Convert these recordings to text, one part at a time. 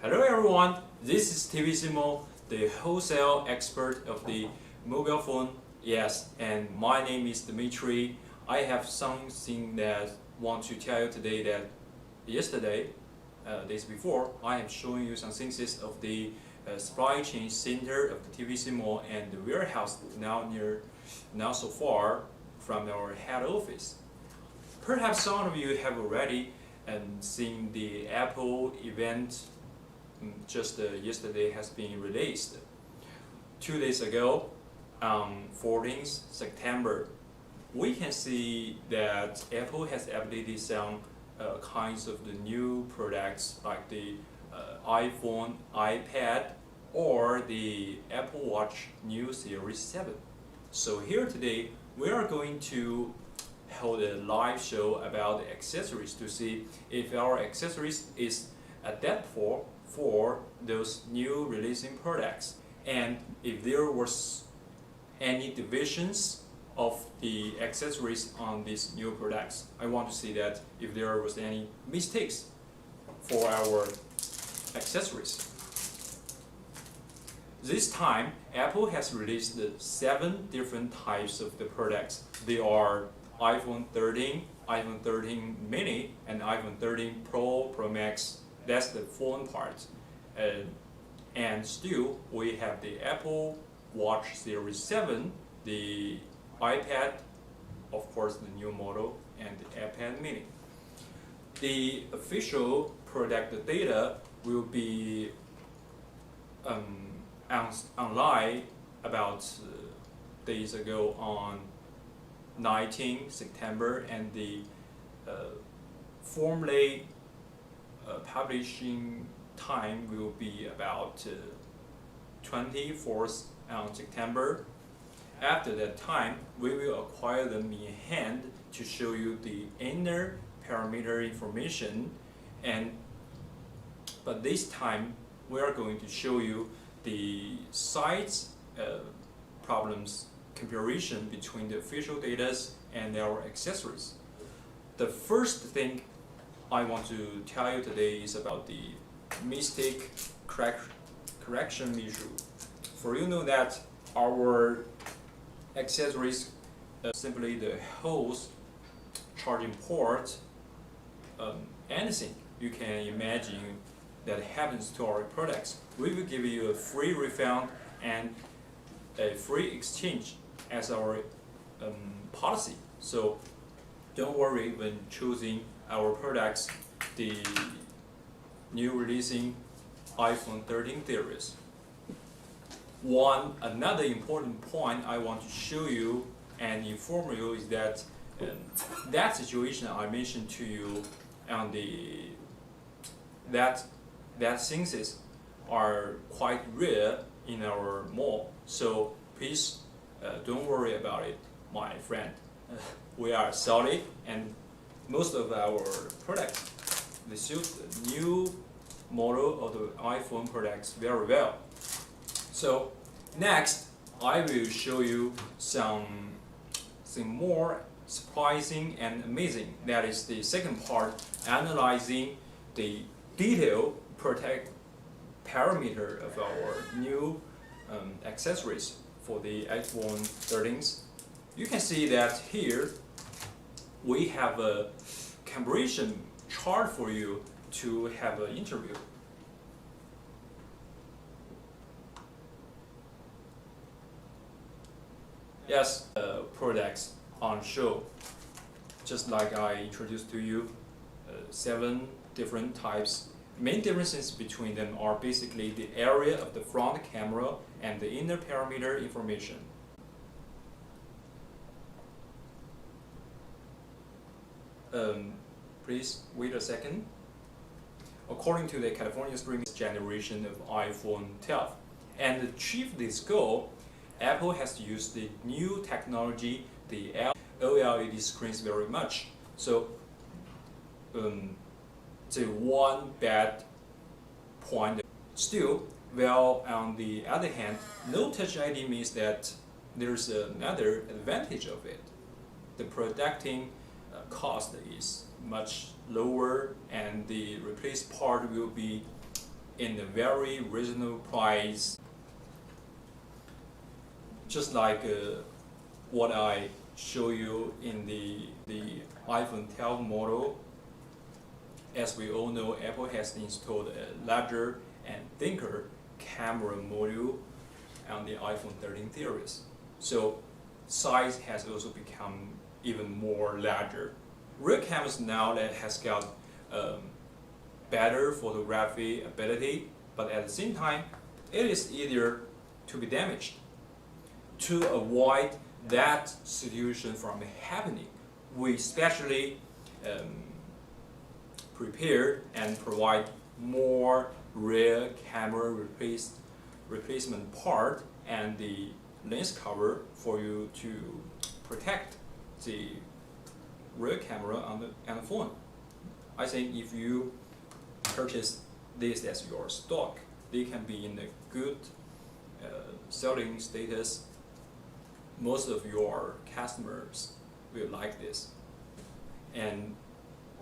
Hello everyone, this is TVC Mall, the wholesale expert of the mobile phone. Yes, and my name is Dimitri. I have something that I want to tell you today that yesterday, days before, I am showing you some things of the supply chain center of the TVC Mall and the warehouse now so far from our head office. Perhaps some of you have already seen the Apple event just yesterday has been released. 2 days ago, 14th September, we can see that Apple has updated some kinds of the new products like the iPhone, iPad, or the Apple Watch new Series 7. So here today, we are going to hold a live show about the accessories to see if our accessories is adaptable for those new releasing products, and if there was any divisions of the accessories on these new products. I want to see that if there was any mistakes for our accessories. This time, Apple has released 7 different types of the products. They are iPhone 13, iPhone 13 mini, and iPhone 13 Pro, Pro Max. That's the phone part. And still, we have the Apple Watch Series 7, the iPad, of course the new model, and the iPad mini. The official product data will be online about days ago on 19 September, and the formally publishing time will be about 24th September. After that time, we will acquire them in hand to show you the inner parameter information, but this time we are going to show you the size problems comparison between the official data and our accessories. The first thing I want to tell you today is about the mistake correction issue. For you know that our accessories simply the hose, charging port, anything you can imagine that happens to our products. We will give you a free refund and a free exchange as our policy. So don't worry when choosing our products, the new releasing iPhone 13 series. Another important point I want to show you and inform you is that that situation I mentioned to you on that things are quite rare in our mall. So please don't worry about it, my friend. We are solid, and most of our products they suit the new model of the iPhone products very well. So next, I will show you something more surprising and amazing. That is the second part, analyzing the detailed parameter of our new accessories for the iPhone 13s. You can see that here we have a comparison chart for you to have an interview. Yes, products on show. Just like I introduced to you, 7 different types. Main differences between them are basically the area of the front camera and the inner parameter information. Please wait a second. According to the California Streaming generation of iPhone 12, and to achieve this goal, Apple has used the new technology, the OLED screens very much. So the one bad point. Still, well, on the other hand, no Touch ID means that there's another advantage of it. The protecting cost is much lower, and the replaced part will be in a very reasonable price. Just like what I show you in the iPhone 12 model. As we all know, Apple has installed a larger and thicker camera module on the iPhone 13 series. So size has also become even more larger. Rear cameras now that has got better photography ability, but at the same time, it is easier to be damaged. To avoid that situation from happening, we specially prepare and provide more rear camera replacement part and the lens cover for you to protect the rear camera on the phone. I think if you purchase this as your stock, they can be in a good selling status. Most of your customers will like this. And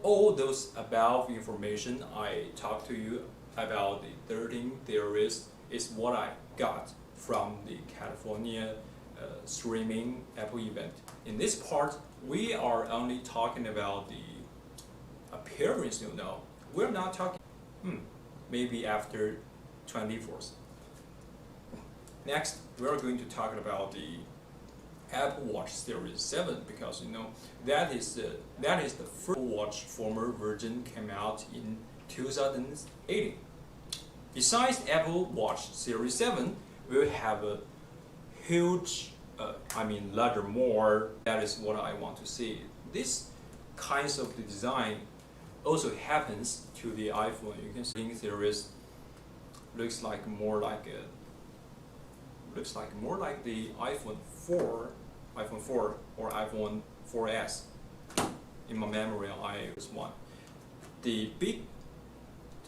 all those above information I talked to you about the 13 series is what I got from the California streaming Apple event. In this part, we are only talking about the appearance, you know. We're not talking, maybe after 24th. Next, we're going to talk about the Apple Watch Series 7 because you know that is the first watch former version came out in 2018. Besides Apple Watch Series 7, we'll have a huge, larger more. That is what I want to see. This kinds of the design also happens to the iPhone. You can see series looks like more like the iPhone 4 or iPhone 4S. In my memory, I use one. The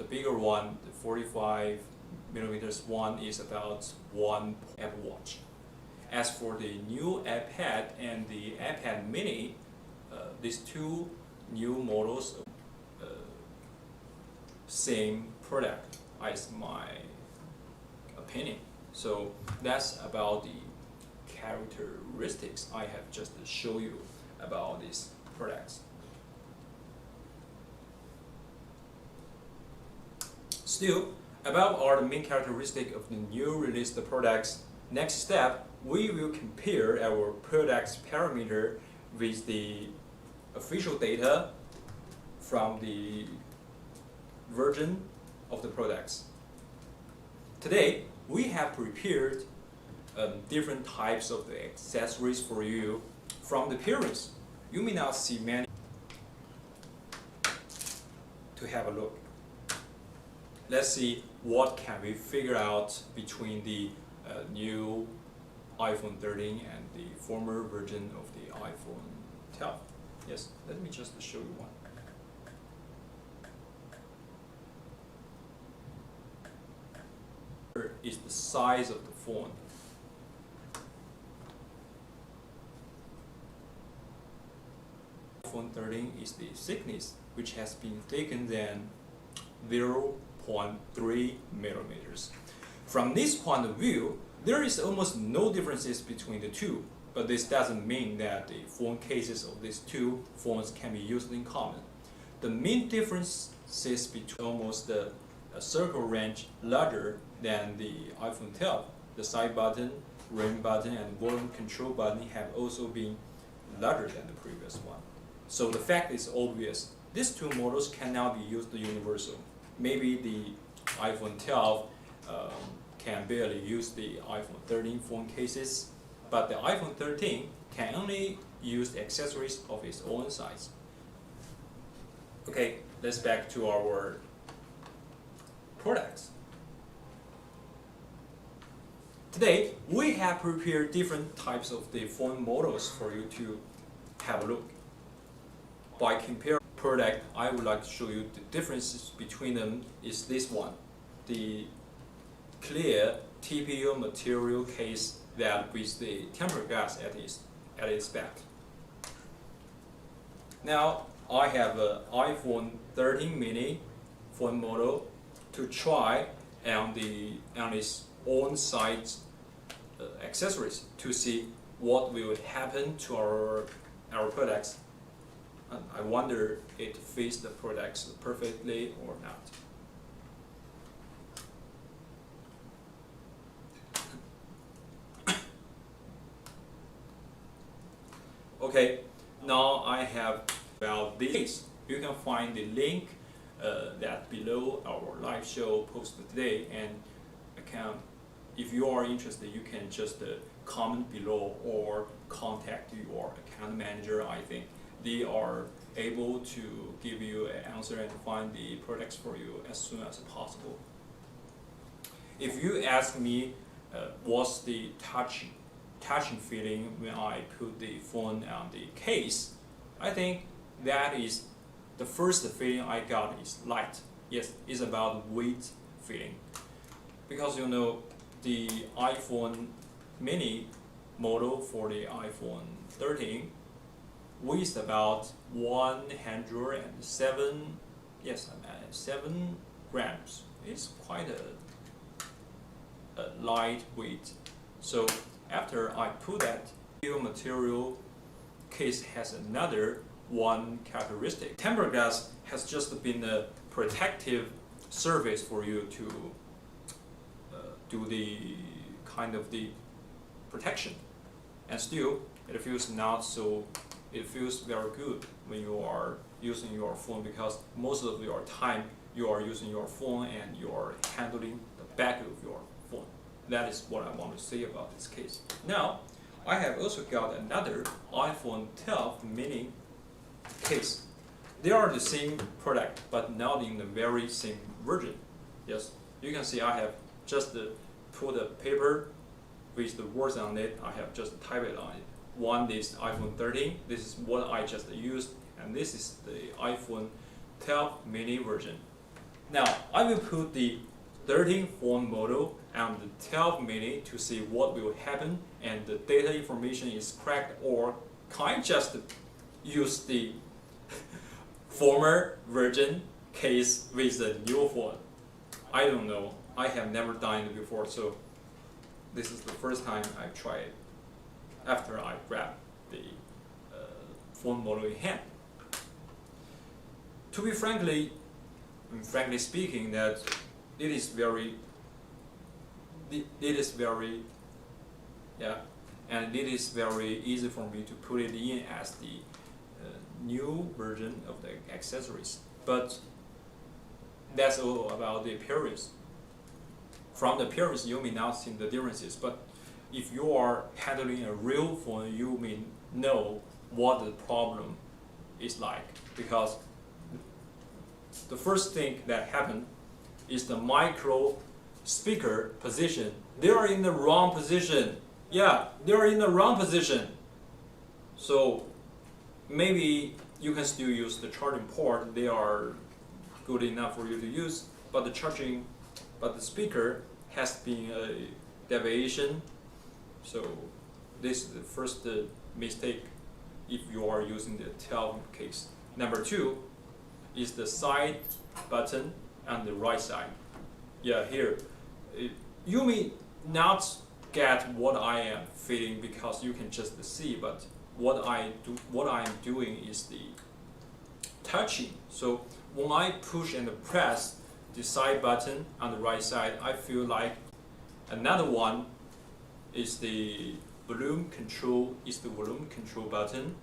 bigger one, the 45 millimeters one, is about one Apple Watch. As for the new iPad and the iPad Mini, these two new models, same product, is my opinion. So that's about the characteristics I have just show you about these products. Still, about our main characteristic of the new released products, next step, we will compare our products parameter with the official data from the version of the products. Today, we have prepared different types of the accessories for you from the appearance. You may not see many. To have a look. Let's see what can we figure out between the new iPhone 13 and the former version of the iPhone 12. Yes, let me just show you one. Here is the size of the phone. iPhone 13 is the thickness, which has been thicker than 0.3 millimeters. From this point of view, there is almost no differences between the two, but this doesn't mean that the phone cases of these two phones can be used in common. The main difference is between almost a circle range larger than the iPhone 12. The side button, ring button, and volume control button have also been larger than the previous one. So the fact is obvious. These two models cannot be used universal. Maybe the iPhone 12 can barely use the iPhone 13 phone cases, but the iPhone 13 can only use the accessories of its own size. Okay, let's back to our products. Today, we have prepared different types of the phone models for you to have a look. By comparing product, I would like to show you the differences between them is this one. The clear TPU material case that with the tempered glass at its back. Now, I have an iPhone 13 mini phone model to try on its own site accessories to see what will happen to our products. And I wonder it fits the products perfectly or not. Okay, now I have about this. You can find the link that below our live show posted today, and if you are interested, you can just comment below or contact your account manager. I think they are able to give you an answer and find the products for you as soon as possible. If you ask me what's the touching feeling when I put the phone on the case, I think that is the first feeling I got is light. Yes, it's about weight feeling. Because you know, the iPhone mini model for the iPhone 13 weighs about 107, 7 grams. It's quite a light weight. So after I put that, material case has another one characteristic. Tempered glass has just been a protective surface for you to do the kind of the protection, and still it feels not so. It feels very good when you are using your phone, because most of your time you are using your phone and you are handling the back of your phone. That is what I want to say about this case. Now, I have also got another iPhone 12 mini case. They are the same product, but not in the very same version. Yes, you can see I have just put a paper with the words on it. I have just typed it on it. One is iPhone 13. This is what I just used, and this is the iPhone 12 mini version. Now, I will put the 13 phone model and the 12 mini to see what will happen, and the data information is correct, or can I just use the former version case with the new phone? I don't know. I have never done it before, so this is the first time I try it after I grab the phone model in hand. To be frankly speaking, that it is very, and it is very easy for me to put it in as the new version of the accessories. But that's all about the appearance. From the appearance, you may not see the differences, but if you are handling a real phone, you may know what the problem is like, because the first thing that happened is the micro speaker position. They are in the wrong position. Yeah, they are in the wrong position. So maybe you can still use the charging port. They are good enough for you to use, but the speaker has been a deviation. So this is the first mistake if you are using the 12 case. Number 2 is the side button on the right side. Yeah, here you may not get what I am feeling because you can just see, but what I am doing is the touching. So when I push and press the side button on the right side, I feel like another one is the volume control button.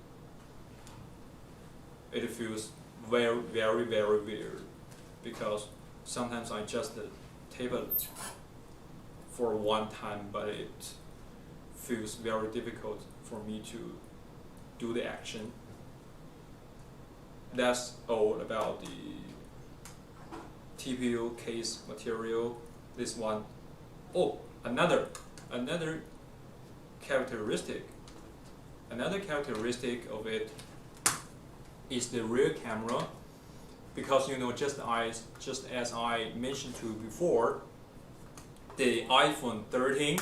It feels very, very, very weird, because sometimes I just tap it for one time, but it feels very difficult for me to do the action. That's all about the TPU case material. This one. Oh, another characteristic of it is the rear camera, because you know, just as I mentioned to you before, the iPhone 13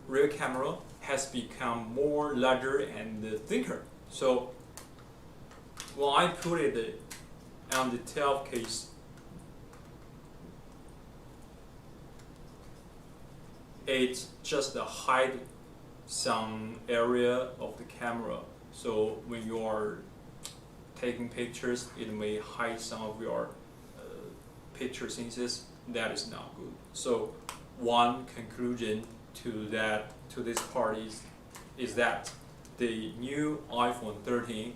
rear camera has become more larger and thicker. So when I put it on the 12 case, it just hide some area of the camera. So when you are taking pictures, it may hide some of your picture scenes. That is not good. So one conclusion to this part is that the new iPhone 13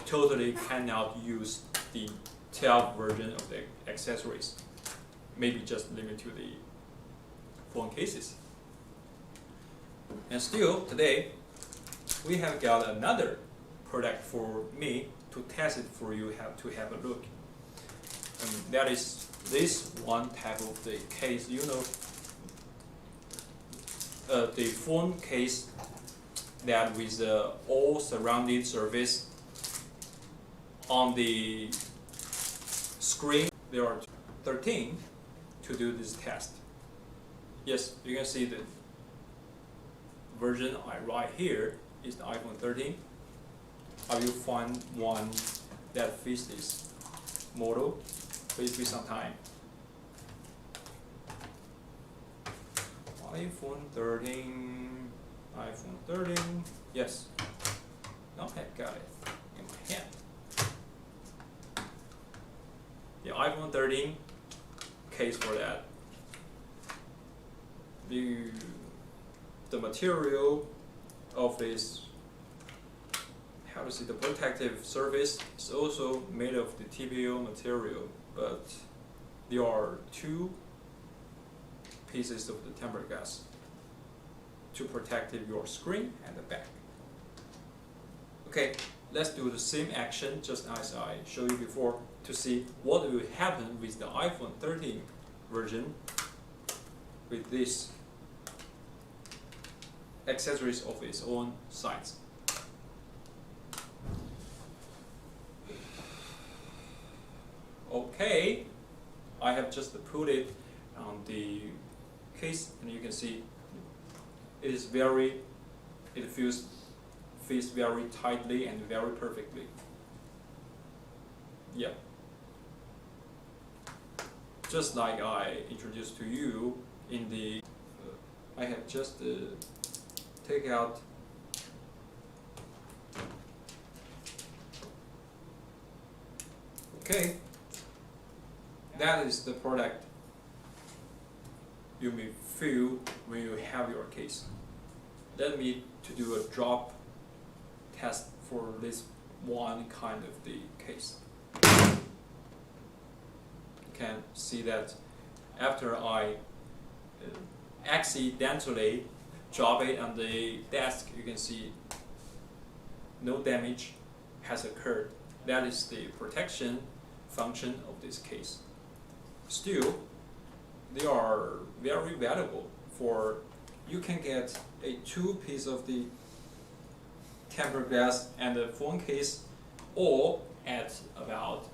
totally cannot use the 12 version of the accessories. Maybe just limit to the phone cases. And still today we have got another product for me to test it for you to have a look. And that is this one type of the case. The phone case that with all surrounded surface on the screen. There are 13 to do this test. Yes, you can see the version I write here is the iPhone 13. I will find one that fits this model. Please be some time. iPhone 13, yes. Okay, got it in my hand. The iPhone 13 case for that. The material of this, how to say, the protective surface is also made of the TPO material, but there are two pieces of the tempered glass to protect your screen and the back. Okay, let's do the same action just as I showed you before to see what will happen with the iPhone 13 version with this accessories of its own size. Okay, I have just put it on the case, and you can see it fits very tightly and very perfectly. Yeah, just like I introduced to you in the I have just take out okay, that is the product you may feel when you have your case. Let me to do a drop test for this one kind of the case. You can see that after I accidentally drop it on the desk, you can see no damage has occurred. That is the protection function of this case. Still, they are very valuable for, you can get a two piece of the tempered glass and the phone case all at about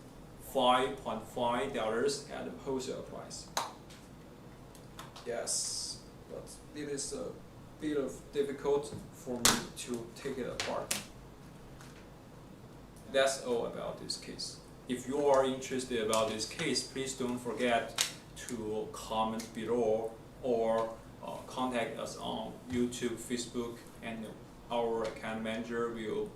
$5.5 at the wholesale price. Yes, but it is a bit of difficult for me to take it apart. That's all about this case. If you are interested about this case, please don't forget to comment below or contact us on YouTube, Facebook, and our account manager will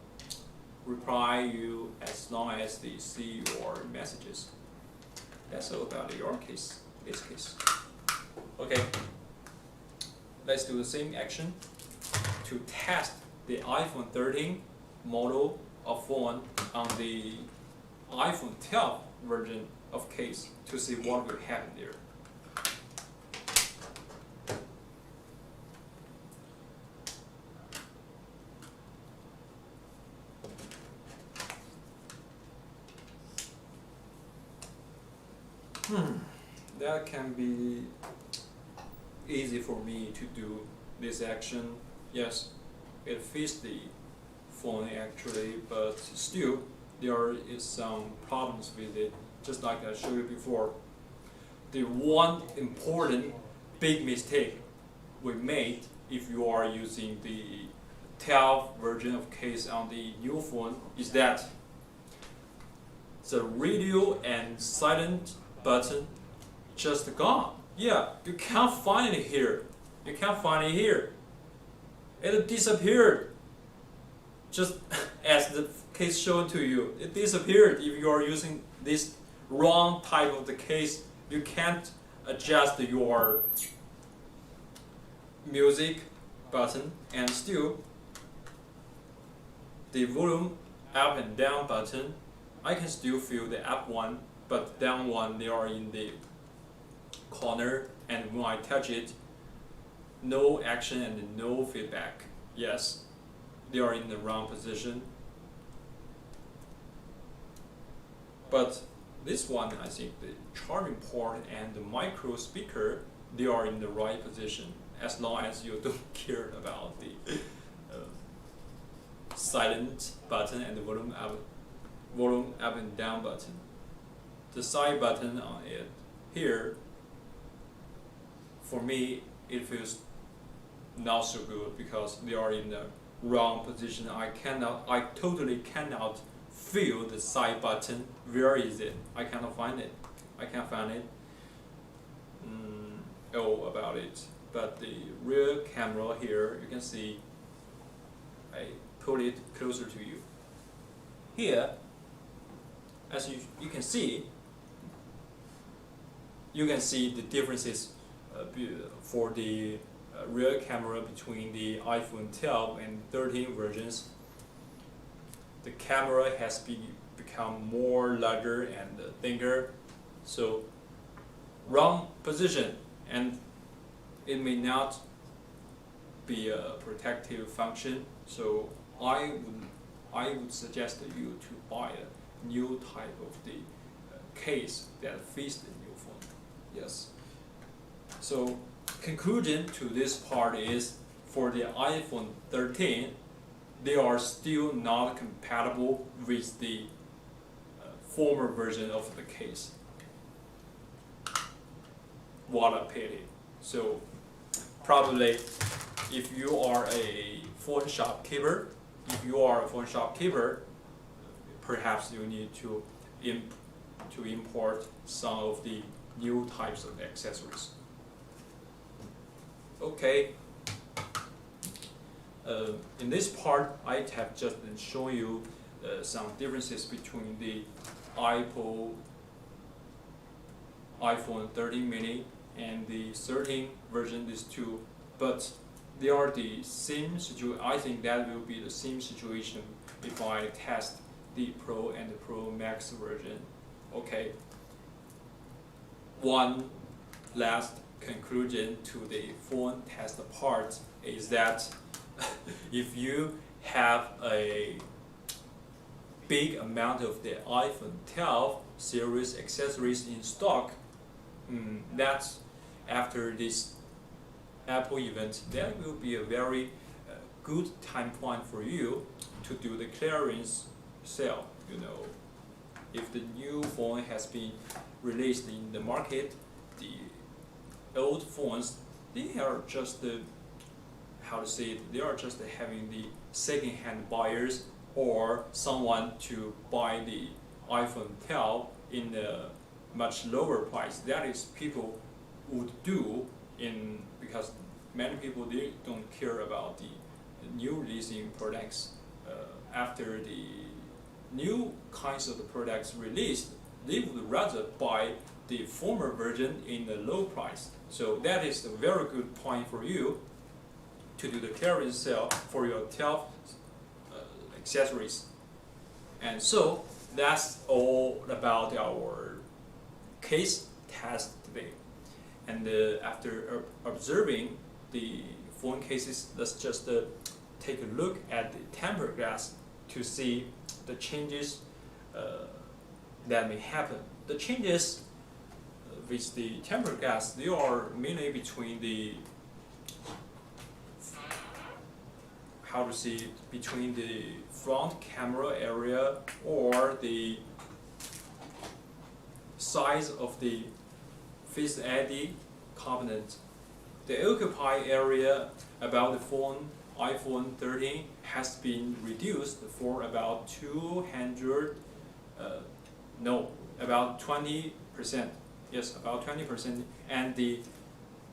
reply you as long as they see your messages. That's all about your case, this case. Okay, let's do the same action to test the iPhone 13 model of phone on the iPhone 12 version of case to see what will happen there. That can be easy for me to do this action. Yes, it fits the phone actually, but still there is some problems with it, just like I showed you before. The one important big mistake we made if you are using the 12 version of case on the new phone is that the radio and silent button just gone. Yeah, you can't find it here. You can't find it here. It disappeared. Just as the case shown to you, it disappeared. If you are using this wrong type of the case, you can't adjust your music button, and still the volume up and down button, I can still feel the up one, but down one, they are in the corner, and when I touch it, no action and no feedback. Yes, they are in the wrong position. But this one, I think the charging port and the micro speaker, they are in the right position, as long as you don't care about the silent button and the volume up and down button. The side button on it here, for me, it feels not so good because they are in the wrong position. I totally cannot feel the side button. Where is it? I cannot find it. I can't find it. About it. But the rear camera here, you can see, I put it closer to you. Here, as you can see the differences for the rear camera between the iPhone 12 and 13 versions. The camera has become more larger and thinner, so wrong position, and it may not be a protective function. So I would suggest you to buy a new type of the case that fits the new phone. Yes. So conclusion to this part is, for the iPhone 13, they are still not compatible with the former version of the case. What a pity. So probably if you are a phone shopkeeper, perhaps you need to import some of the new types of accessories. Okay. In this part, I have just been showing you some differences between the iPhone 13 mini and the 13 version, these two, but they are the same situation. I think that will be the same situation if I test the Pro and the Pro Max version. Okay. One last conclusion to the phone test part is that if you have a big amount of the iPhone 12 series accessories in stock, that's after this Apple event, that will be a very good time point for you to do the clearance sale. You know, if the new phone has been released in the market, the old phones, they are just they are just having the second-hand buyers or someone to buy the iPhone 12 in a much lower price. That is, people would do because many people, they don't care about the new releasing products. After the new kinds of the products released, they would rather buy the former version in a low price. So that is a very good point for you to do the clearance sale for your 12 accessories. And so that's all about our case test today. And after observing the phone cases, let's just take a look at the tempered glass to see the changes that may happen. The changes with the tempered glass, they are mainly between the between the front camera area or the size of the Face ID component. The occupy area about the iPhone 13 has been reduced for about about 20%. Yes, about 20%. And the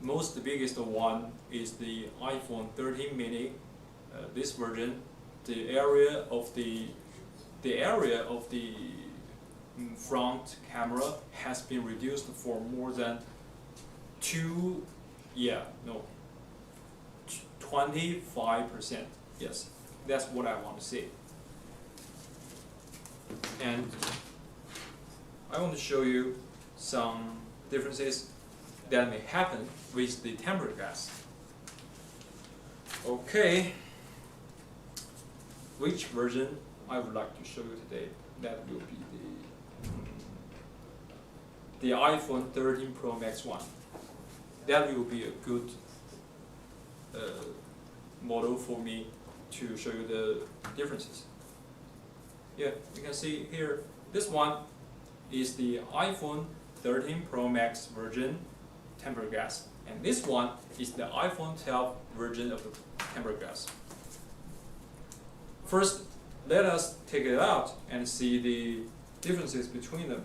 most biggest one is the iPhone 13 mini. This version, the area of the front camera has been reduced for more than 25%. Yes, that's what I want to say. And I want to show you some differences that may happen with the tempered glass. Okay, which version I would like to show you today? That will be the iPhone 13 Pro Max one. That will be a good model for me to show you the differences. Yeah, you can see here, this one is the iPhone 13 Pro Max version tempered glass, and this one is the iPhone 12 version of the tempered glass. First, let us take it out and see the differences between them.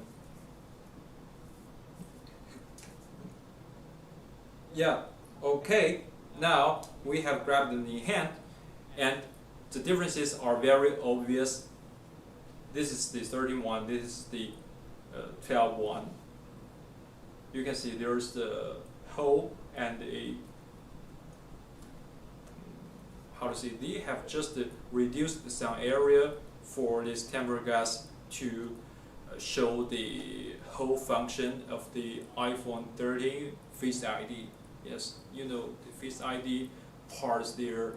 Yeah, okay, now we have grabbed them in hand, and the differences are very obvious. This is the 13 one, this is the 12 one. You can see there's the hole and they have just reduced some area for this tempered glass to show the whole function of the iPhone 13 Face ID. Yes, you know, the Face ID parts there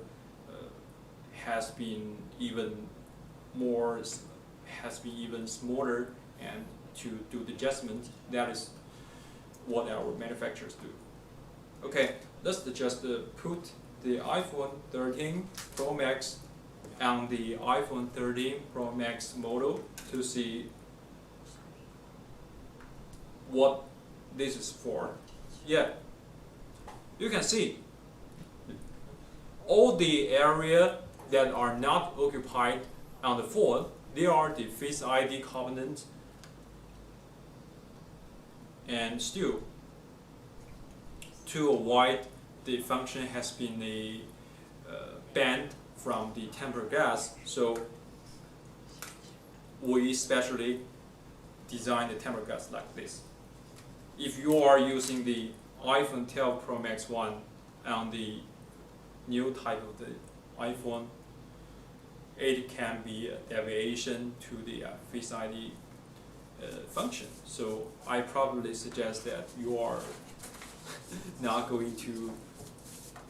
has been even smaller, and to do the adjustment, that is what our manufacturers do. Okay, let's just put the iPhone 13 Pro Max on the iPhone 13 Pro Max model to see what this is for. Yeah, you can see all the area that are not occupied on the phone, they are the Face ID component, and still to avoid the function has been banned from the tempered glass, so we specially designed the tempered glass like this. If you are using the iPhone 12 Pro Max one on the new type of the iPhone, it can be a deviation to the Face ID function. So I probably suggest that you are not going to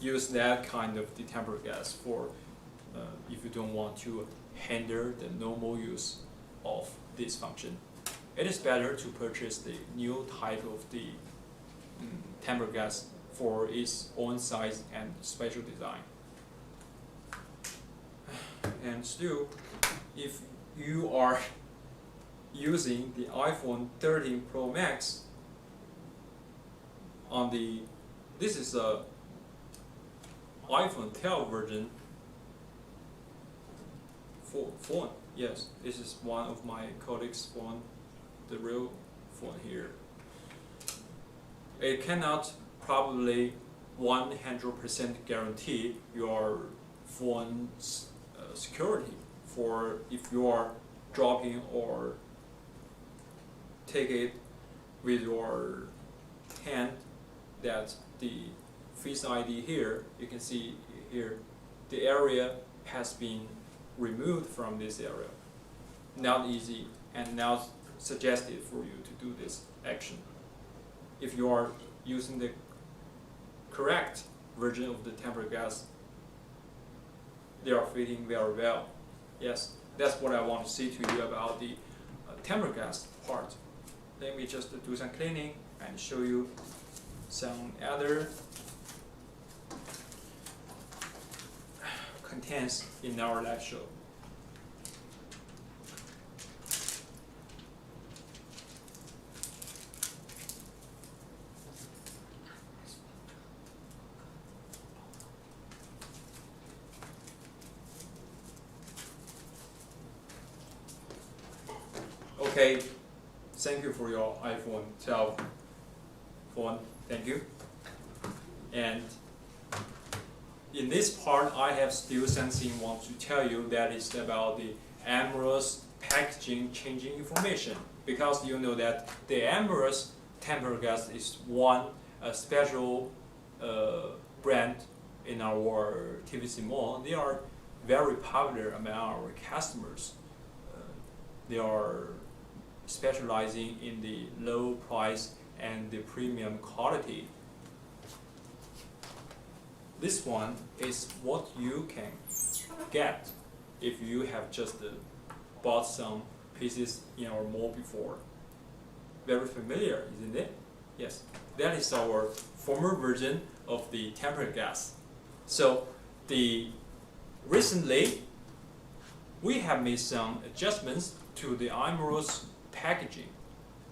use that kind of the tempered glass for if you don't want to hinder the normal use of this function. It is better to purchase the new type of the tempered glass for its own size and special design. And still, if you are using the iPhone 13 Pro Max on this is a iPhone 12 version phone. Yes, this is one of my colleagues' phone, the real phone here. It cannot probably 100% guarantee your phone's security for if you are dropping or take it with your hand, that the Face ID here, you can see here, the area has been removed from this area. Not easy and not suggested for you to do this action. If you are using the correct version of the tempered glass, they are fitting very well. Yes, that's what I want to say to you about the tempered glass part. Let me just do some cleaning and show you some other contents in our live show. Okay, thank you for your iPhone 12 phone. Thank you. And in this part, I have still something I want to tell you that is about the amorous packaging changing information, because you know that the amorous tempered glass is one special brand in our TVC Mall. They are very popular among our customers. They are specializing in the low price and the premium quality. This one is what you can get if you have just bought some pieces in our mall before. Very familiar, isn't it? Yes, that is our former version of the tempered glass. So recently we have made some adjustments to the amorous packaging.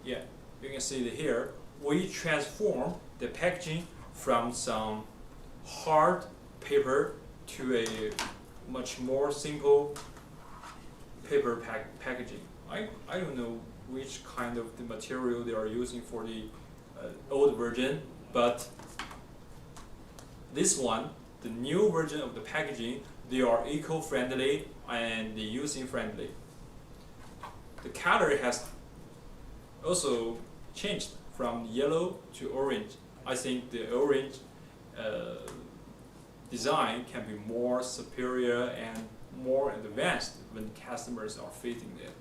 Yeah, you can see it here. We transform the packaging from some hard paper to a much more simple paper packaging. I don't know which kind of the material they are using for the old version, but this one, the new version of the packaging, they are eco-friendly and using-friendly. The color has also changed from yellow to orange. I think the orange design can be more superior and more advanced when customers are facing it.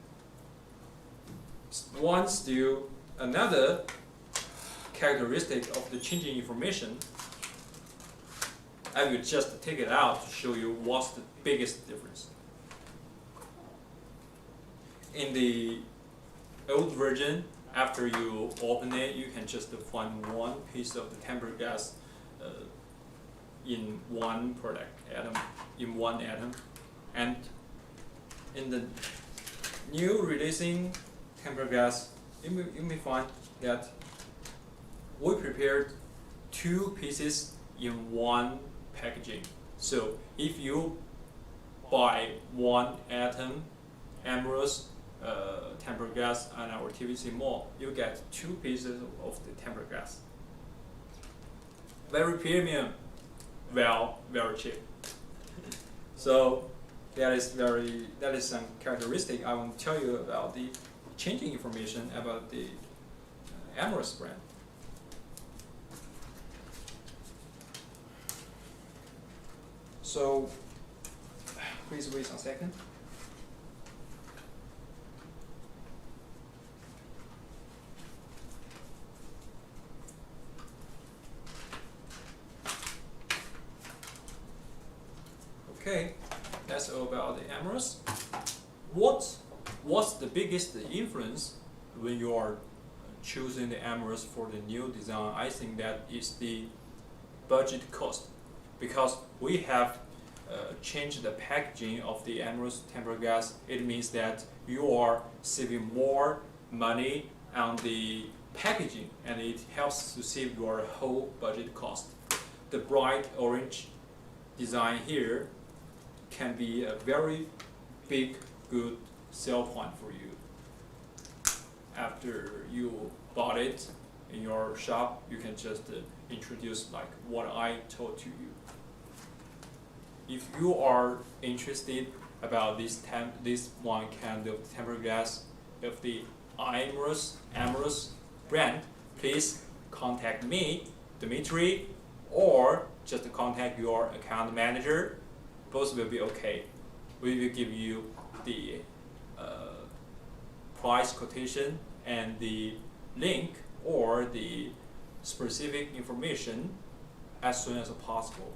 Another characteristic of the changing information, I will just take it out to show you what's the biggest difference. In the old version, after you open it, you can just find one piece of the tempered glass in one atom. And in the new releasing tempered glass, you may find that we prepared two pieces in one packaging. So if you buy one atom amorous tempered glass on our TVC Mall, you get two pieces of the tempered glass. Very premium, well, very cheap. So that is some characteristic I want to tell you about the changing information about the amorous brand. So please wait a second. Okay, that's all about the amorous. What's the biggest influence when you are choosing the amorous for the new design? I think that is the budget cost, because we have changed the packaging of the amorous tempered glass. It means that you are saving more money on the packaging, and it helps to save your whole budget cost. The bright orange design here can be a very big, good sell point for you. After you bought it in your shop, you can just introduce like what I told to you. If you are interested about this one kind of tempered glass of the amorous brand, please contact me, Dimitri, or just contact your account manager. Both will be okay. We will give you the price quotation and the link or the specific information as soon as possible.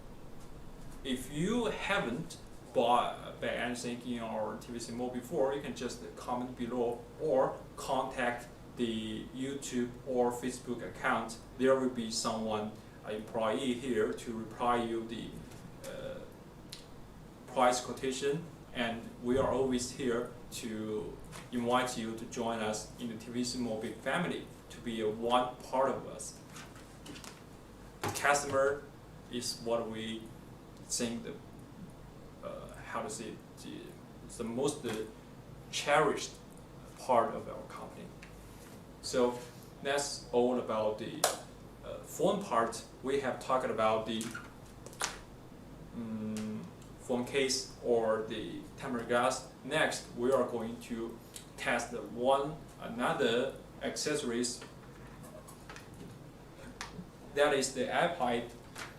If you haven't bought anything in our TVC Mall before, you can just comment below or contact the YouTube or Facebook account. There will be someone, an employee here to reply you the price quotation, and we are always here to invite you to join us in the TVC Mall big family, to be one part of us. The customer is what we think the most cherished part of our company. So that's all about the phone part, we have talked about the phone case or the tempered glass. Next, we are going to test another accessories. That is the iPad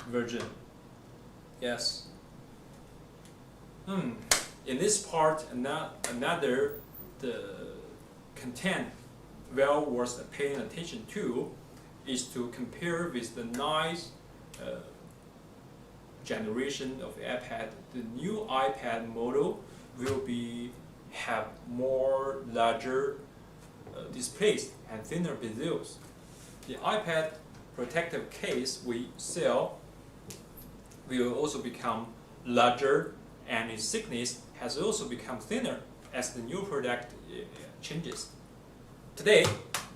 version. Yes. In this part, another the content well worth paying attention to is to compare with the ninth generation of iPad. The new iPad model will have more larger displays and thinner bezels. The iPad protective case we sell will also become larger, and its thickness has also become thinner as the new product changes. Today,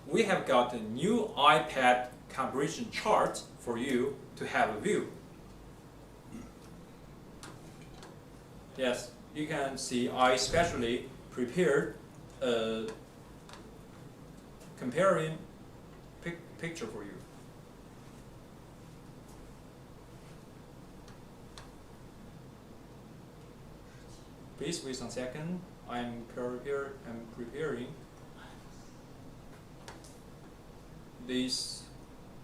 we have got a new iPad comparison chart for you to have a view. Yes, you can see I specially prepared a comparing picture for you. Please wait a second. I'm preparing this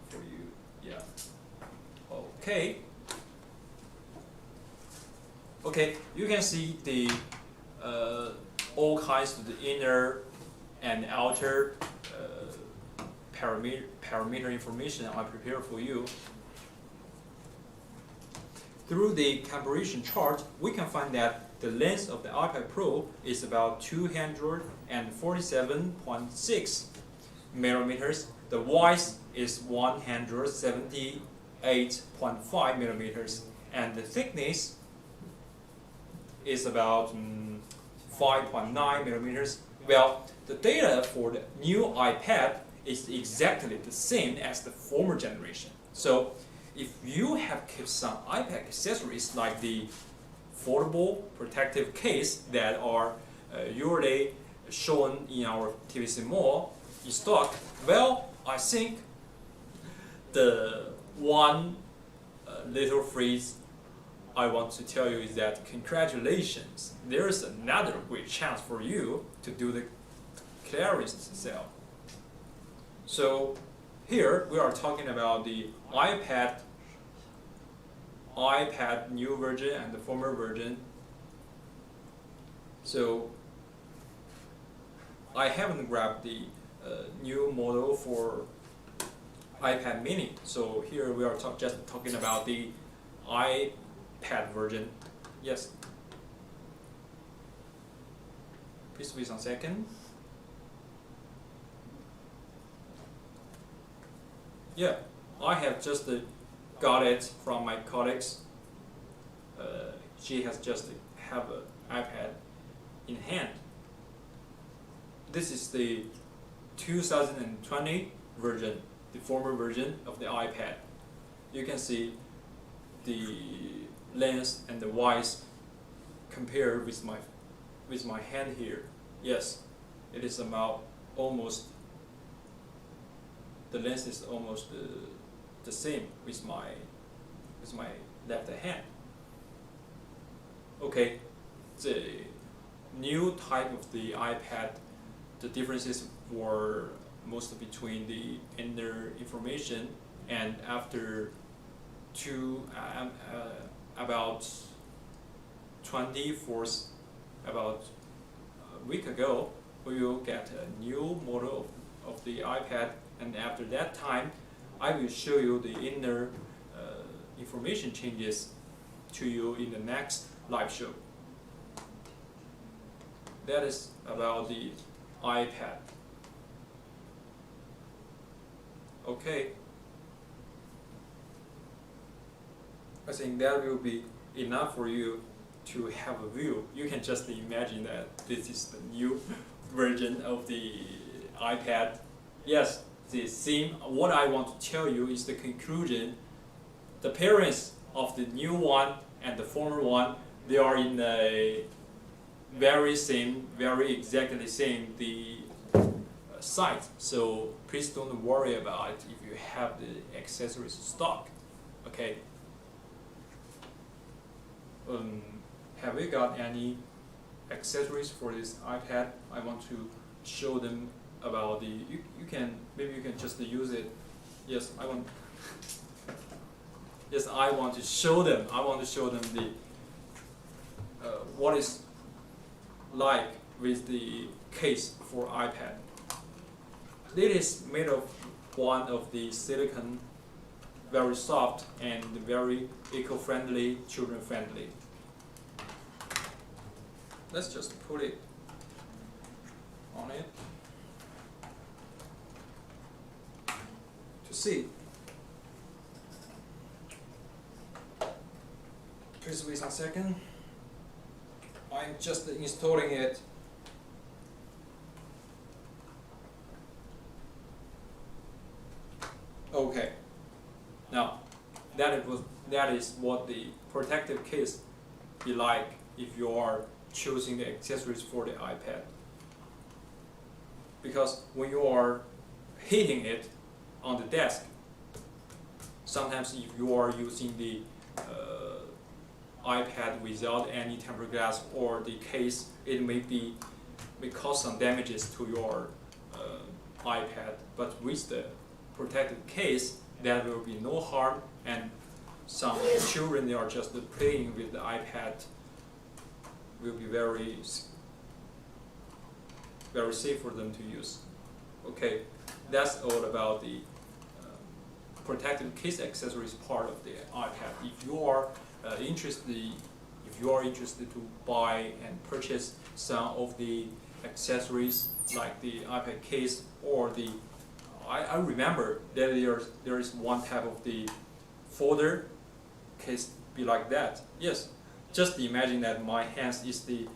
for you. Yeah. Okay. Okay. You can see the all kinds of the inner and outer parameter information I prepared for you. Through the comparison chart, we can find that the length of the iPad Pro is about 247.6 millimeters. The width is 178.5 millimeters, and the thickness is about 5.9 millimeters. Well, the data for the new iPad is exactly the same as the former generation. So, if you have kept some iPad accessories like the foldable protective case that are usually shown in our TVC Mall in stock, well, I think the one little phrase I want to tell you is that congratulations, there is another great chance for you to do the clearance sale. So here we are talking about the iPad new version and the former version. So I haven't grabbed the new model for iPad mini. So here we are just talking about the iPad version. Yes. Please wait a second. Yeah, I have just got it from my colleagues. She has just have an iPad in hand. This is the 2020 version, the former version of the iPad. You can see the length and the width compared with my hand here. Yes, it is about almost. The length is almost the same with my left hand. Okay, the new type of the iPad, the differences were mostly between the inner information, and after about about a week ago, we will get a new model of the iPad, and after that time, I will show you the inner information changes to you in the next live show. That is about the iPad. Okay. I think that will be enough for you to have a view. You can just imagine that this is the new version of the iPad. Yes, the theme, what I want to tell you is the conclusion. The appearance of the new one and the former one, they are in the very exactly same. The site, so please don't worry about it if you have the accessories stock. Okay. Have we got any accessories for this iPad? I want to show them about the. You can maybe you can just use it. Yes, I want. Yes, I want to show them. I want to show them the what is like with the case for iPad. It is made of one of the silicon, very soft and very eco-friendly, children-friendly. Let's just put it on it to see. Please wait a second. I'm just installing it. Okay. Now, that is what the protective case be like if you are choosing the accessories for the iPad. Because when you are hitting it on the desk, sometimes if you are using the iPad without any tempered glass or the case, it may cause some damages to your iPad. But with the protective case, there will be no harm, and some children, they are just playing with the iPad, will be very safe for them to use. Okay, that's all about the protective case accessories part of the iPad. If you are interested to buy and purchase some of the accessories like the iPad case or the I remember that there is one type of the folder case be like that. Yes, just imagine that my hands is the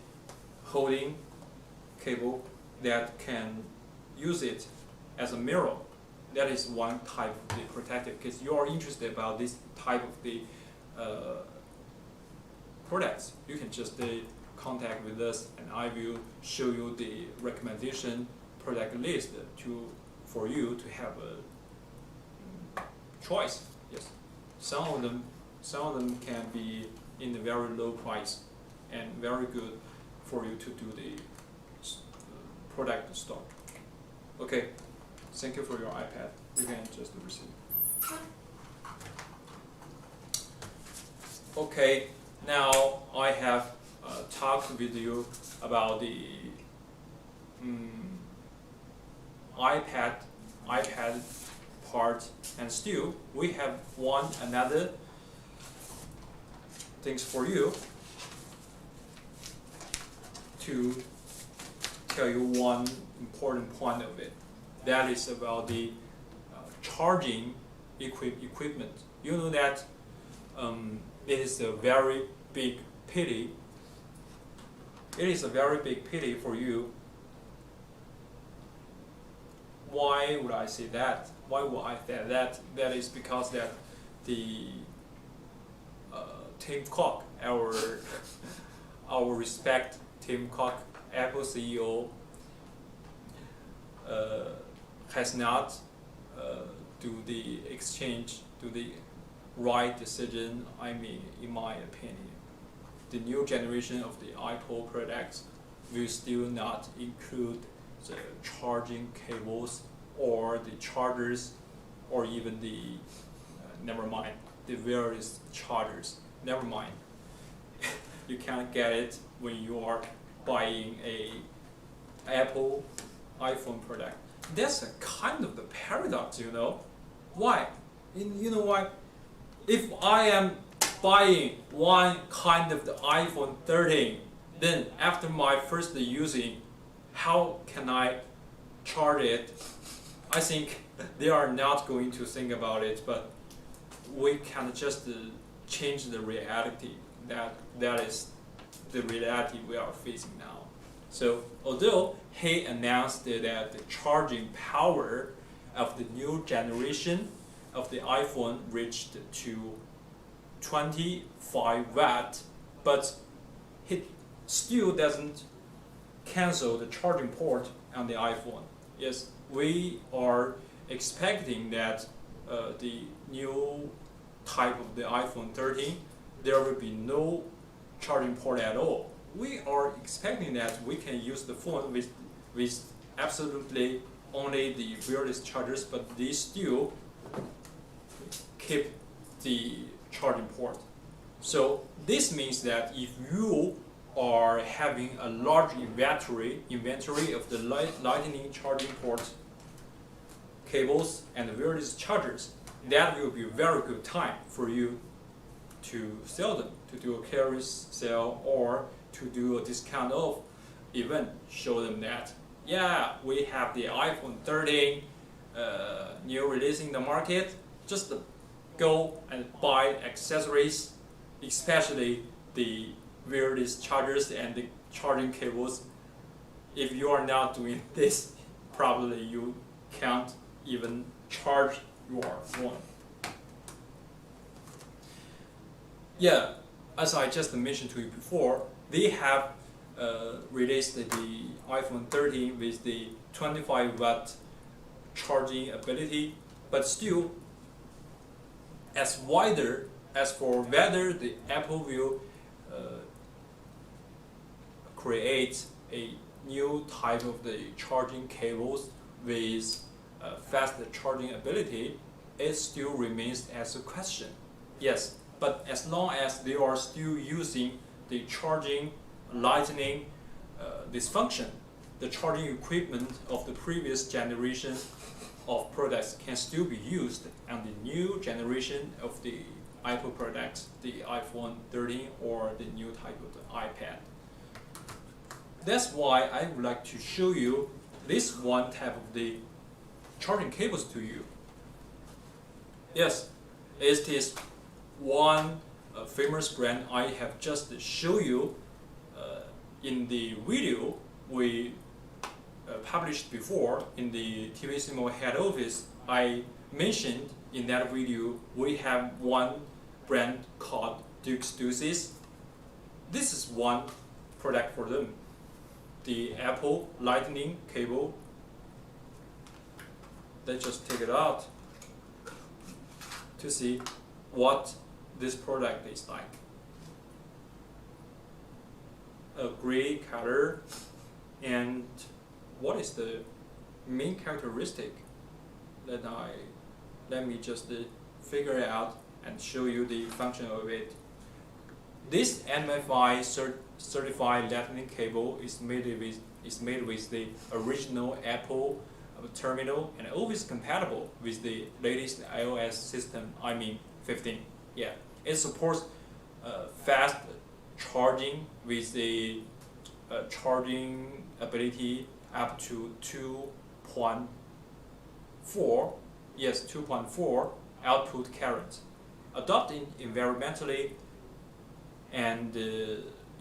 holding cable that can use it as a mirror. That is one type of the protective case. You are interested about this type of the products, you can just contact with us, and I will show you the recommendation product list for you to have a choice. Yes, some of them can be in a very low price and very good for you to do the product stock. Okay, thank you for your iPad. You can just receive. Okay, now I have talked with you about the iPad part, and still we have another things for you to tell you one important point of it. That is about the charging equipment. You know that it is a very big pity. It is a very big pity for you. Why would I say that? Why would I say that? That is because that the Tim Cook, our respect Tim Cook, Apple CEO, has not do the right decision. I mean, in my opinion, the new generation of the Apple products will still not include the charging cables or the chargers, or even the never mind, the various chargers. Never mind, you can't get it when you are buying a Apple iPhone product. That's a kind of the paradox, you know. Why? You know why? If I am buying one kind of the iPhone 13, then after my first using, how can I charge it? I think they are not going to think about it, but we can just change the reality. That is the reality we are facing now. So although he announced that the charging power of the new generation of the iPhone reached to 25 watt, but he still doesn't cancel the charging port on the iPhone. Yes, we are expecting that the new type of the iPhone 13, there will be no charging port at all. We are expecting that we can use the phone with absolutely only the wireless chargers, but they still keep the charging port. So this means that if you are having a large inventory of the lightning charging port cables and wireless chargers, that will be a very good time for you to sell them, to do a clearance sale or to do a discount off event. Show them that, yeah, we have the iPhone 13 new release in the market. Just go and buy accessories, especially the wireless chargers and the charging cables. If you are not doing this, probably you can't even charge your phone. Yeah, as I just mentioned to you before, they have released the iPhone 13 with the 25-watt charging ability, but still, as for whether the Apple will create a new type of the charging cables with faster charging ability, it still remains as a question. Yes, but as long as they are still using the charging lightning this function, the charging equipment of the previous generation of products can still be used on the new generation of the Apple products, the iPhone 13 or the new type of the iPad. That's why I would like to show you this one type of the charging cables to you. Yes, it is one famous brand I have just shown you in the video we published before in the TVC Mall head office. I mentioned in that video we have one brand called Dukes Deuces. This is one product for them, the Apple Lightning cable. Let's just take it out to see what this product is like. A gray color, and what is the main characteristic? Let me just figure it out and show you the function of it. This MFI certified Lightning cable is made with the original Apple terminal and always compatible with the latest iOS system, 15. Yeah, it supports fast charging with the charging ability up to 2.4. Yes, 2.4 output current. Adopting environmentally and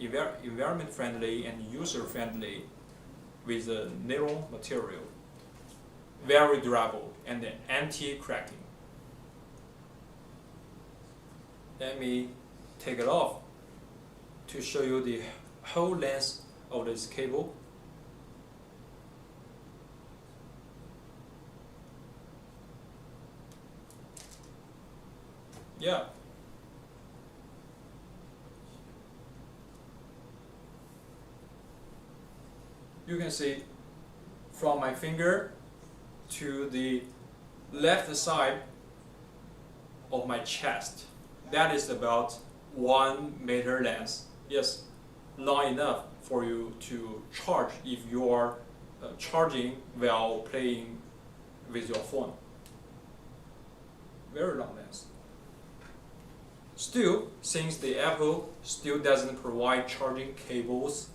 environment friendly and user friendly with a nylon material. Very durable and anti-cracking. Let me take it off to show you the whole length of this cable. Yeah. You can see from my finger to the left side of my chest. That is about 1 meter length. Yes, long enough for you to charge if you are charging while playing with your phone. Very long length. Still, since the Apple still doesn't provide charging cables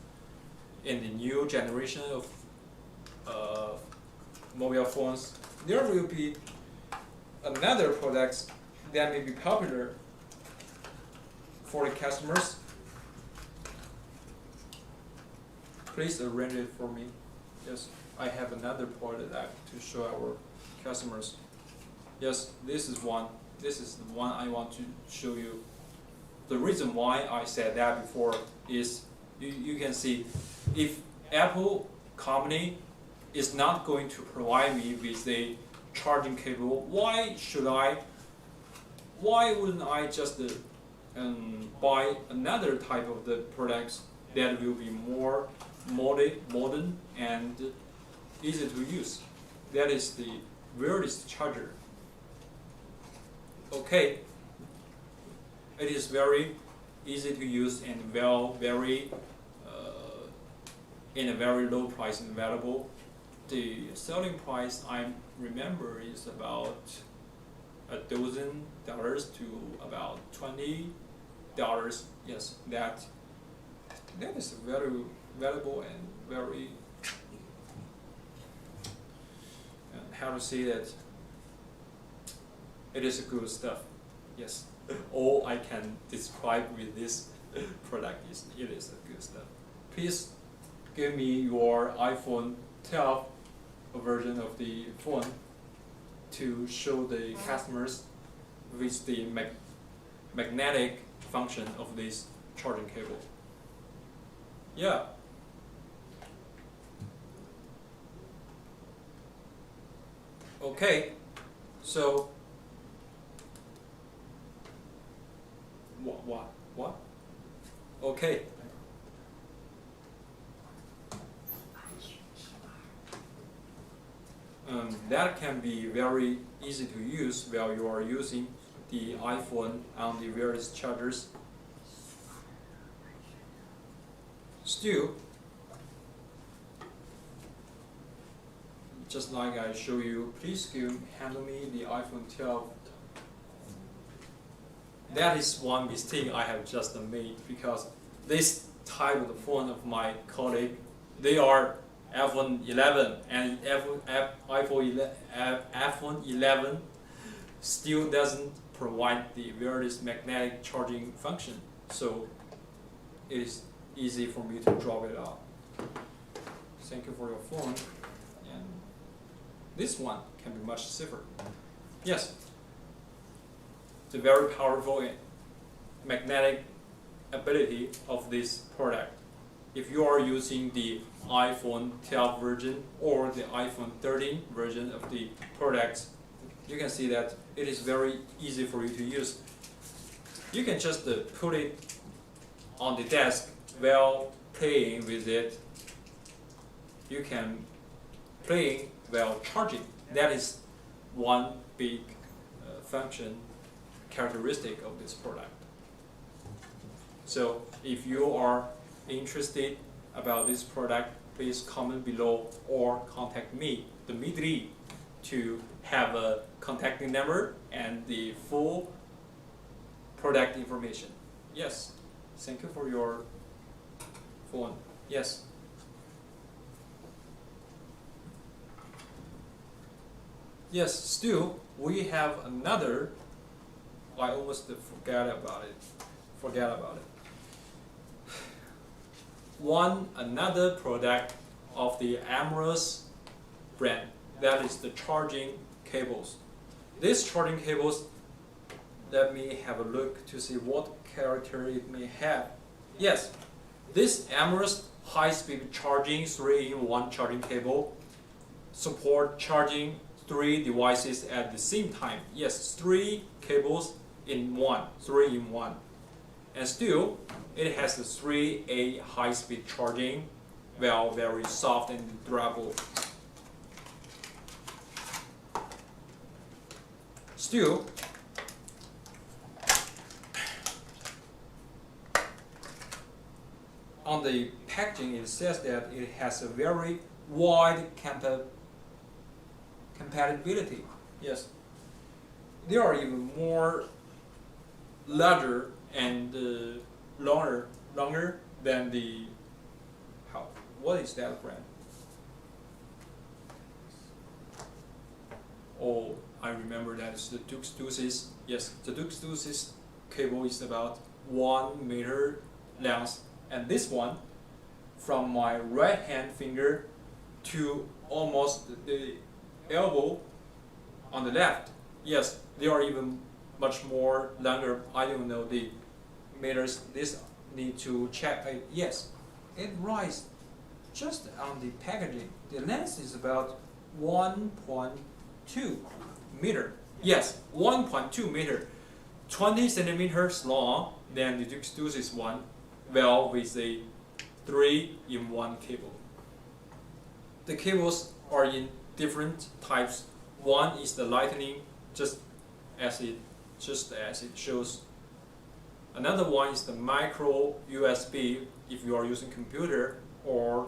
in the new generation of mobile phones, there will be another product that may be popular for the customers. Please arrange it for me. Yes, I have another product to show our customers. Yes, this is one. This is the one I want to show you. The reason why I said that before is you can see if Apple company is not going to provide me with a charging cable, why wouldn't I just buy another type of the products that will be more modern and easy to use? That is the wireless charger. Okay, it is very easy to use and very in a very low price and available. The selling price I remember is about $12 to about $20. Yes, that is very valuable and very how to say that, it is a good stuff. Yes, all I can describe with this product is it is a good stuff. Please give me your iPhone 12 version of the phone to show the customers with the magnetic function of this charging cable. Yeah. Okay, so what? Okay. That can be very easy to use while you are using the iPhone on the various chargers. Still, just like I show you, please handle me the iPhone 12. That is one mistake I have just made, because this type of the phone of my colleague, they are iPhone 11 and iPhone 11 still doesn't provide the wireless magnetic charging function, so it is easy for me to drop it out. Thank you for your phone, and this one can be much safer. Yes, the very powerful magnetic ability of this product. If you are using the iPhone 12 version or the iPhone 13 version of the products, you can see that it is very easy for you to use. You can just put it on the desk while playing with it. You can play while charging. That is one big function characteristic of this product. So if you are interested about this product, please comment below or contact me, Dmitry, to have a contacting number and the full product information. Yes, thank you for your phone. Yes. Yes, still we have another, I almost forgot about it. Another product of the Amorous brand, that is the charging cables. These charging cables, let me have a look to see what character it may have. Yes, this Amorous high-speed charging 3-in-1 charging cable support charging 3 devices at the same time. Yes, 3 cables in one, 3-in-1. And still, it has the 3A high-speed charging, well, very soft and durable. Still, on the packaging it says that it has a very wide compatibility. Yes, they are even more larger and longer than the what is that brand? Oh, I remember that it's the Dux Deuces. Yes, the Dux Deuces cable is about 1 meter length, and this one from my right hand finger to almost the elbow on the left. Yes, they are even much more longer. I don't know the meters. This need to check. Yes, it rises just on the packaging, the length is about 1.2 meter. Yes, 1.2 meter, 20 centimeters long. Then the Dukes Deuce is one, well, with a 3-in-1 cable. The cables are in different types. One is the lightning, just as it shows. Another one is the micro USB if you are using computer, or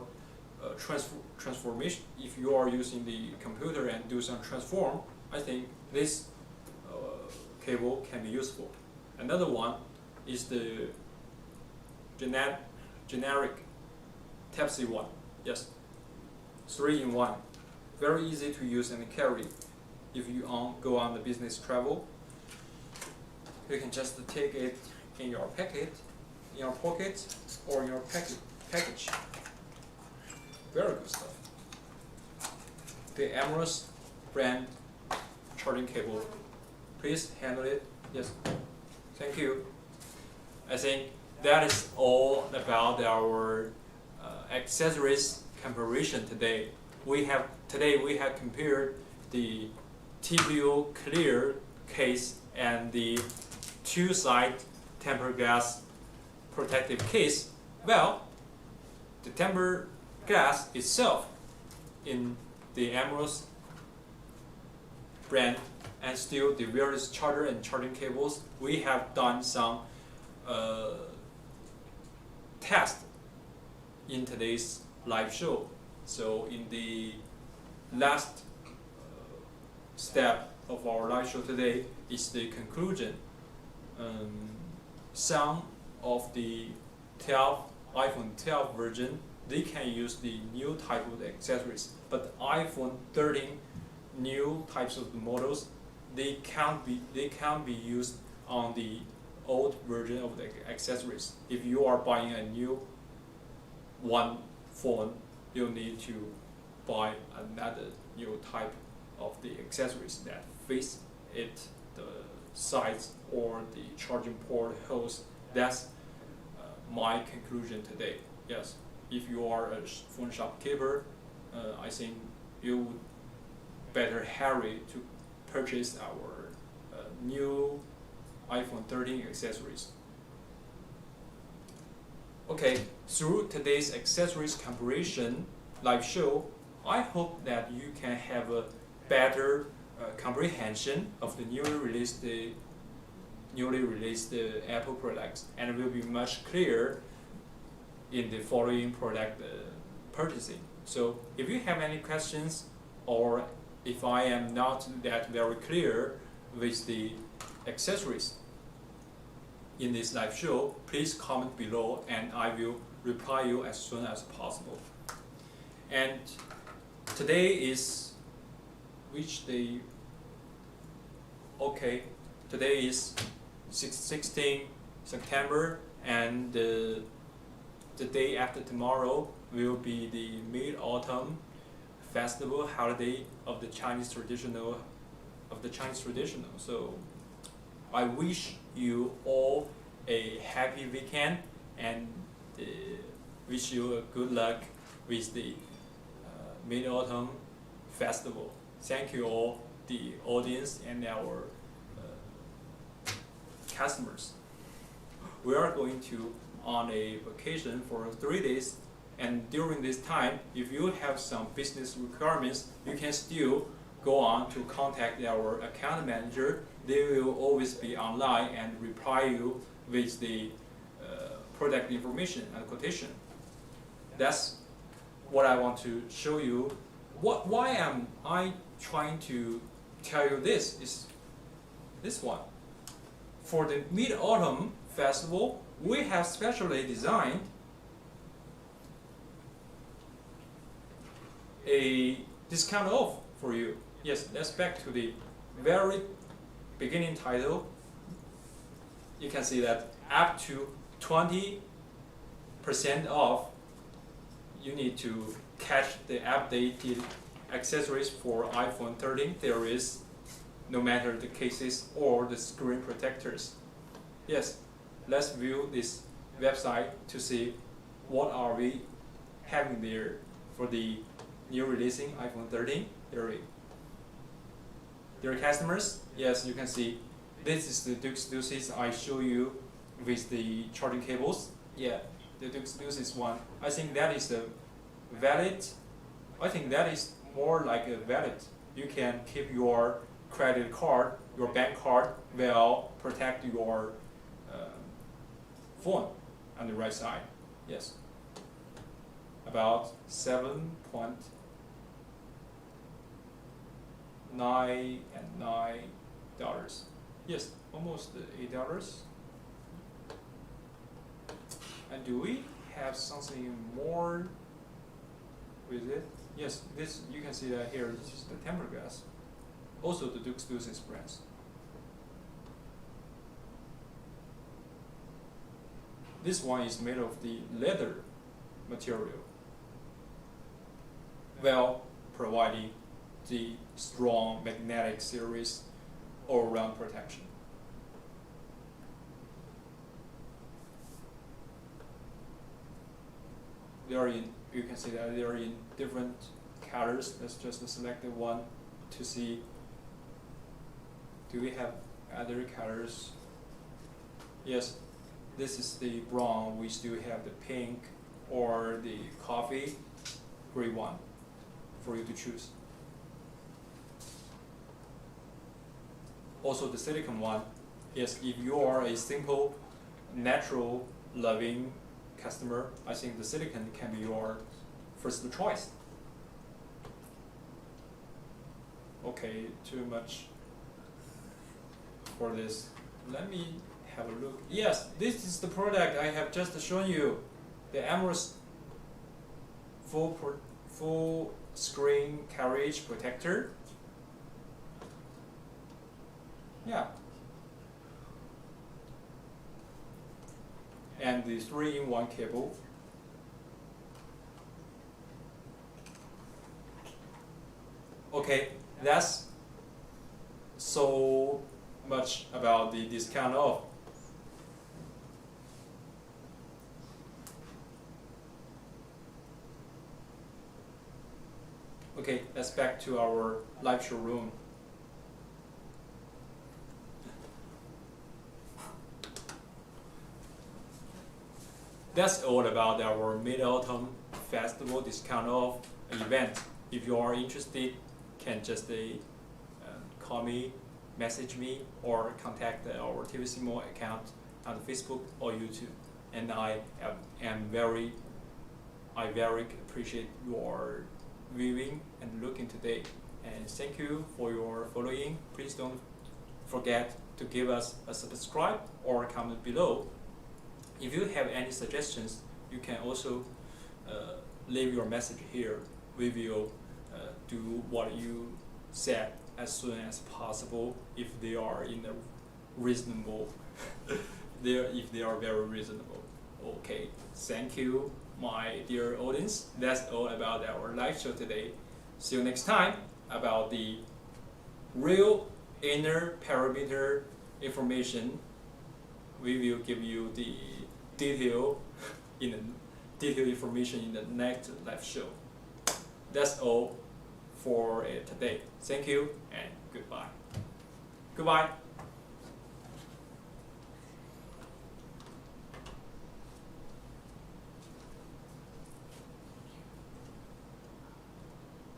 transformation if you are using the computer and do some transform. I think this cable can be useful. Another one is the generic Type-C one. Yes, 3-in-1, very easy to use and carry. If you go on the business travel, you can just take it in your pocket, or in your package. Very good stuff. The Amorous brand charging cable. Please handle it. Yes. Thank you. I think that is all about our accessories comparison today. We have compared the TVO clear case and the two-side tempered glass protective case. Well, the tempered glass itself in the Amorous brand, and still the various charger and charging cables, we have done some tests in today's live show. So in the last step of our live show today is the conclusion. Some of the iPhone 12 version, they can use the new type of accessories, but iPhone 13 new types of models, they can't be used on the old version of the accessories. If you are buying a new one phone, you need to buy another new type of the accessories that fits it, the size or the charging port holes. That's my conclusion today. Yes, if you are a phone shopkeeper, I think you would better hurry to purchase our new iPhone 13 accessories. Okay, through today's accessories comparison live show, I hope that you can have a better comprehension of the newly released Apple products, and will be much clearer in the following product purchasing. So if you have any questions, or if I am not that very clear with the accessories in this live show, please comment below and I will reply you as soon as possible. And today is which day? Okay, today is 16 September, and the day after tomorrow will be the Mid-Autumn Festival holiday of the Chinese traditional. So I wish you all a happy weekend, and wish you a good luck with the Mid-Autumn Festival. Thank you all, the audience and our customers. We are going to on a vacation for 3 days, and during this time, if you have some business requirements, you can still go on to contact our account manager. They will always be online and reply you with the product information and quotation. That's what I want to show you. Why am I trying to tell you this is this one. For the Mid-Autumn Festival, we have specially designed a discount off for you. Yes, let's back to the very beginning title. You can see that up to 20% off. You need to catch the updated accessories for iPhone 13. There is, no matter the cases or the screen protectors. Yes, let's view this website to see what are we having for the new releasing iPhone 13. Their customers, yes, you can see this is the Dux Deuces I show you with the charging cables. Yeah, the Dux Deuces one. I think that is a valid. I think that is more like a valid. You can keep your credit card, your bank card, while protect your phone on the right side. Yes, about $7.99. Yes, almost $8. And do we have something more with it? Yes, this you can see that here. This is the tempered glass. Also the Dux Deuces brands. This one is made of the leather material, while providing the strong magnetic series all-around protection. You can see that they are in different colors. Let's just select the one to see. Do we have other colors? Yes, this is the brown. We still have the pink or the coffee gray one for you to choose. Also the silicone one. Yes, if you are a simple, natural, loving customer, I think the silicone can be your first choice. Okay, too much for this. Let me have a look. Yes, this is the product I have just shown you. The AMOLED full screen carriage protector. Yeah. And the 3-in-1 cable. Okay, that's so much about the discount off. Okay, let's back to our live showroom. That's all about our Mid-Autumn Festival discount off event. If you are interested, can just call me, message me, or contact our TVC Mall account on Facebook or YouTube. And I very appreciate your viewing and looking today. And thank you for your following. Please don't forget to give us a subscribe or comment below. If you have any suggestions, you can also leave your message here. We will do what you said as soon as possible if they are in a reasonable, if they are very reasonable. Okay, thank you, my dear audience. That's all about our live show today. See you next time about the real inner parameter information. We will give you the detailed information in the next live show. That's all for today. Thank you and goodbye. Goodbye.